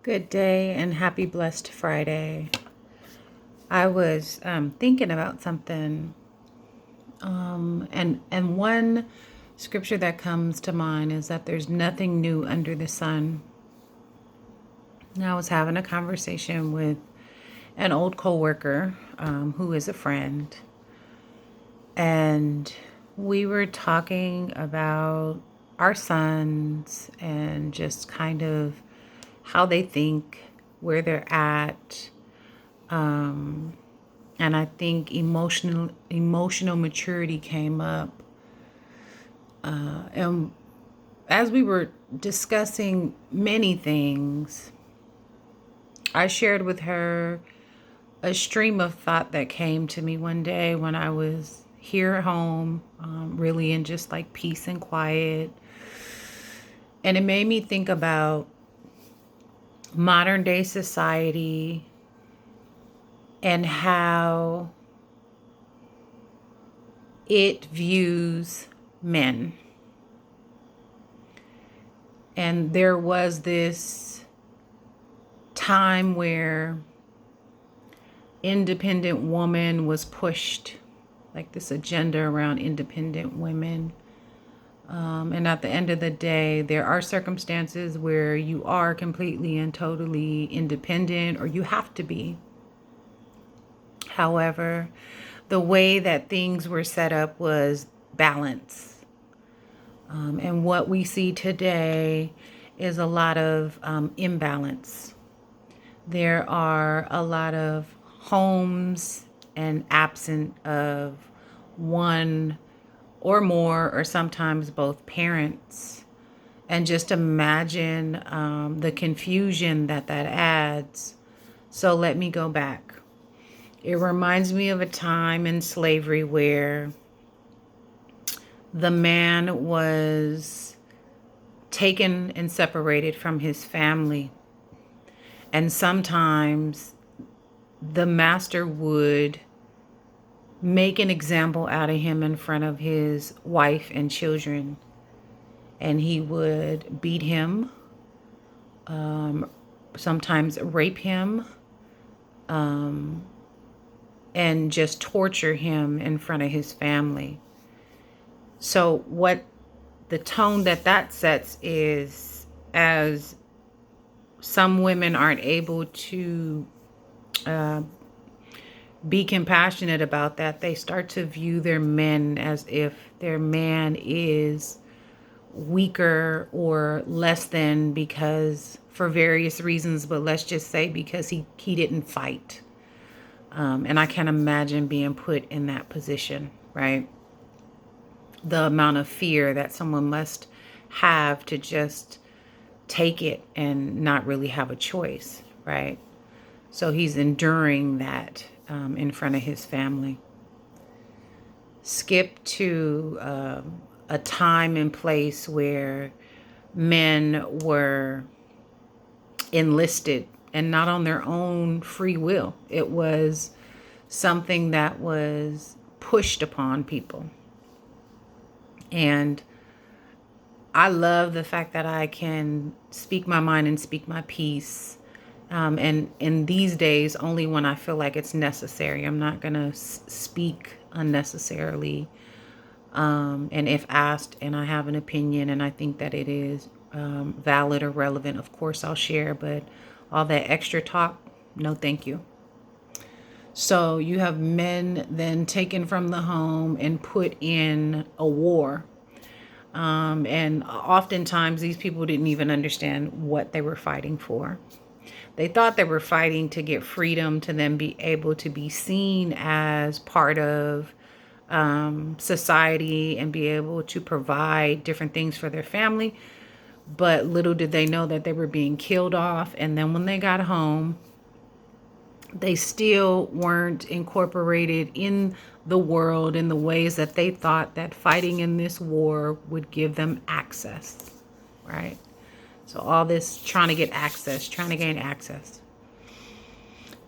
Good day and happy blessed Friday. I was thinking about something, and one scripture that comes to mind is that there's nothing new under the sun. And I was having a conversation with an old coworker who is a friend, and we were talking about our sons and just kind of how they think, where they're at. And I think emotional maturity came up. And as we were discussing many things, I shared with her a stream of thought that came to me one day when I was here at home, really in just like peace and quiet. And it made me think about modern day society and how it views men. And there was this time where independent woman was pushed, like this agenda around independent women. And at the end of the day, there are circumstances where you are completely and totally independent, or you have to be. However, the way that things were set up was balance. And what we see today is a lot of imbalance. There are a lot of homes and absent of one or more, or sometimes both parents. And just imagine the confusion that adds. So let me go back. It reminds me of a time in slavery where the man was taken and separated from his family. And sometimes the master would make an example out of him in front of his wife and children. And he would beat him, sometimes rape him, and just torture him in front of his family. So what the tone that sets is, as some women aren't able to be compassionate about that, they start to view their men as if their man is weaker or less than, because for various reasons, but let's just say because he didn't fight. And I can't imagine being put in that position, right? The amount of fear that someone must have to just take it and not really have a choice, right? So he's enduring that in front of his family. Skip to a time and place where men were enlisted and not on their own free will. It was something that was pushed upon people. And I love the fact that I can speak my mind and speak my piece. And in these days, only when I feel like it's necessary. I'm not going to speak unnecessarily. And if asked and I have an opinion and I think that it is valid or relevant, of course I'll share. But all that extra talk, no thank you. So you have men then taken from the home and put in a war. And oftentimes these people didn't even understand what they were fighting for. They thought they were fighting to get freedom, to then be able to be seen as part of society and be able to provide different things for their family. But little did they know that they were being killed off. And then when they got home, they still weren't incorporated in the world in the ways that they thought that fighting in this war would give them access, right? So all this trying to get access, trying to gain access.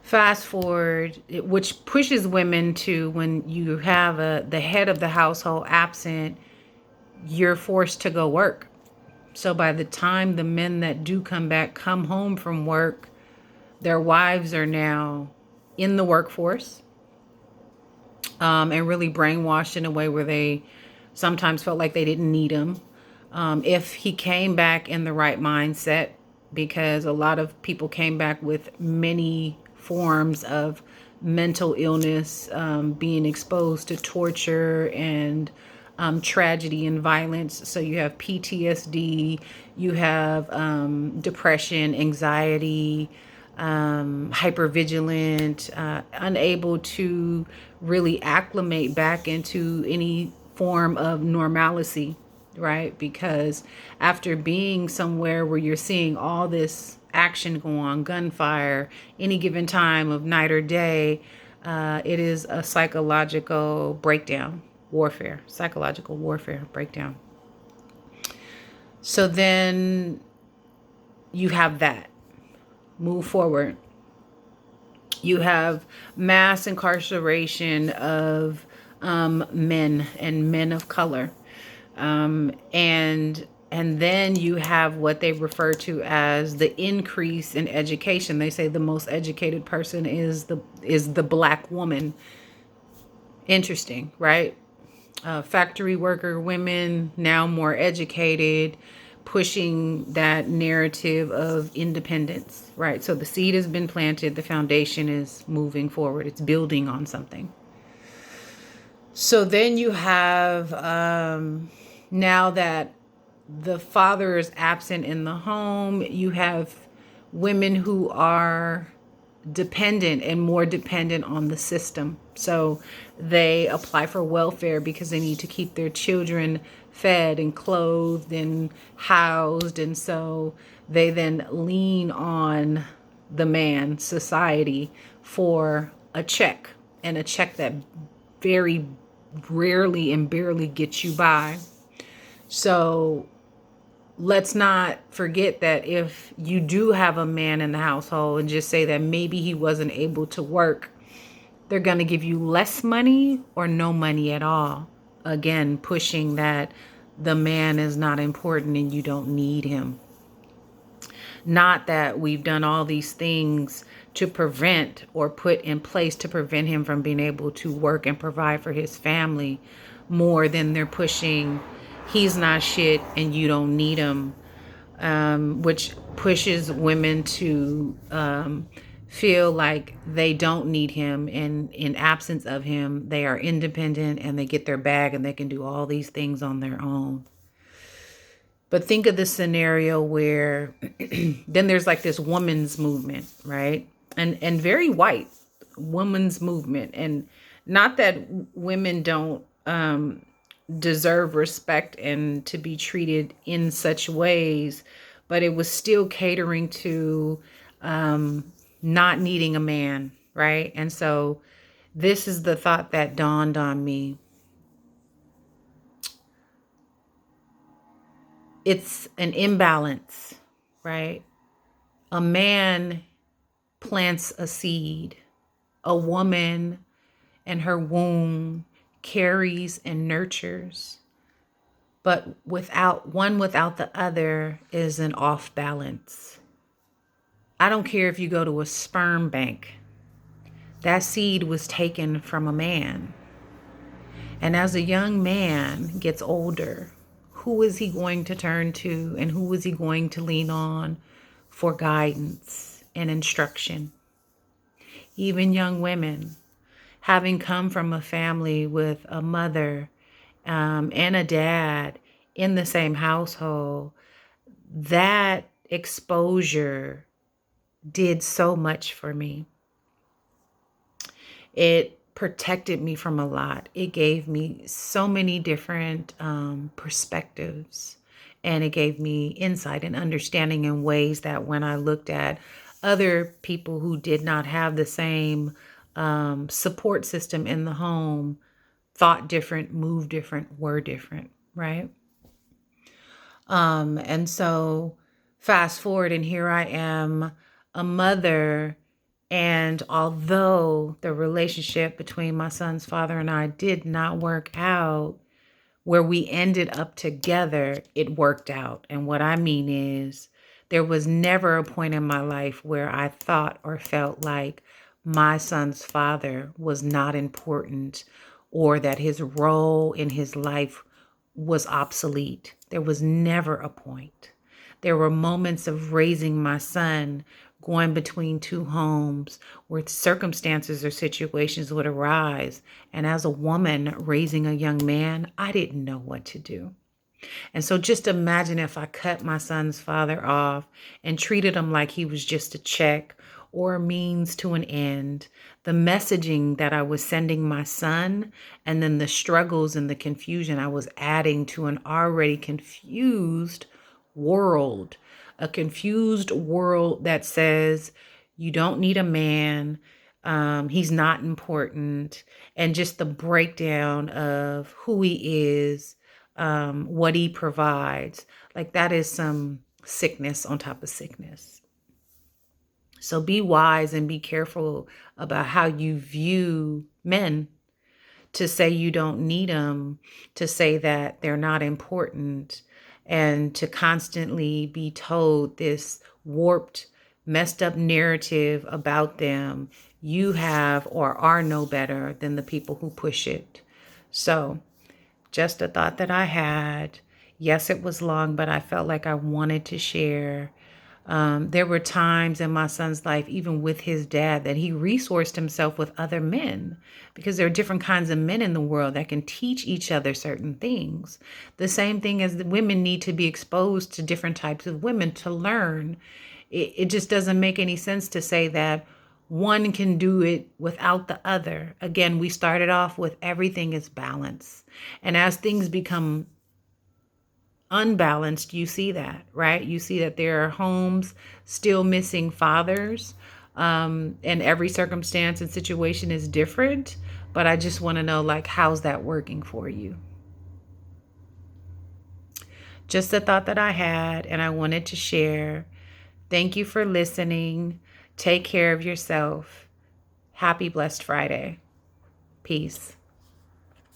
Fast forward, which pushes women to, when you have the head of the household absent, you're forced to go work. So by the time the men that do come back come home from work, their wives are now in the workforce, and really brainwashed in a way where they sometimes felt like they didn't need him. If he came back in the right mindset, because a lot of people came back with many forms of mental illness, being exposed to torture and tragedy and violence. So you have PTSD, you have depression, anxiety, hypervigilant, unable to really acclimate back into any form of normalcy, right? Because after being somewhere where you're seeing all this action go on, gunfire, any given time of night or day, it is a psychological breakdown, psychological warfare breakdown. So then you have that. Move forward. You have mass incarceration of men and men of color. And then you have what they refer to as the increase in education. They say the most educated person is the black woman. Interesting, right? Factory worker women, now more educated, pushing that narrative of independence, right? So the seed has been planted, the foundation is moving forward, it's building on something. So then you have, now that the father is absent in the home, you have women who are dependent and more dependent on the system. So they apply for welfare because they need to keep their children fed and clothed and housed. And so they then lean on the man, society, for a check, and a check that very rarely and barely gets you by. So let's not forget that if you do have a man in the household, and just say that maybe he wasn't able to work, they're going to give you less money or no money at all. Again, pushing that the man is not important and you don't need him. Not that we've done all these things to prevent or put in place to prevent him from being able to work and provide for his family, more than they're pushing he's not shit and you don't need him, which pushes women to feel like they don't need him, and in absence of him they are independent and they get their bag and they can do all these things on their own. But think of the scenario where then there's like this woman's movement, right? And very white woman's movement. And not that women don't deserve respect and to be treated in such ways, but it was still catering to not needing a man, right? And so this is the thought that dawned on me. It's an imbalance, right? A man plants a seed. A woman and her womb carries and nurtures. But without the other is an off balance. I don't care if you go to a sperm bank. That seed was taken from a man. And as a young man gets older, who is he going to turn to, and who is he going to lean on for guidance and instruction? Even young women, having come from a family with a mother and a dad in the same household, that exposure did so much for me. It protected me from a lot. It gave me so many different perspectives, and it gave me insight and understanding in ways that when I looked at other people who did not have the same support system in the home, thought different, moved different, were different, right? And so fast forward, and here I am, a mother. And although the relationship between my son's father and I did not work out, where we ended up together, it worked out. And what I mean is, there was never a point in my life where I thought or felt like my son's father was not important or that his role in his life was obsolete. There was never a point. There were moments of raising my son, going between two homes where circumstances or situations would arise. And as a woman raising a young man, I didn't know what to do. And so just imagine if I cut my son's father off and treated him like he was just a check or a means to an end. The messaging that I was sending my son, and then the struggles and the confusion I was adding to an already confused world. A confused world that says you don't need a man, he's not important, and just the breakdown of who he is, what he provides. Like, that is some sickness on top of sickness. So be wise and be careful about how you view men, to say you don't need them, to say that they're not important, and to constantly be told this warped, messed up narrative about them. You have or are no better than the people who push it. So just a thought that I had. Yes, it was long, but I felt like I wanted to share. There were times in my son's life, even with his dad, that he resourced himself with other men, because there are different kinds of men in the world that can teach each other certain things. The same thing as the women need to be exposed to different types of women to learn. It just doesn't make any sense to say that one can do it without the other. Again, we started off with everything is balance. And as things become unbalanced, you see that, right? You see that there are homes still missing fathers, and every circumstance and situation is different. But I just want to know, like, how's that working for you? Just a thought that I had and I wanted to share. Thank you for listening. Take care of yourself. Happy Blessed Friday. Peace.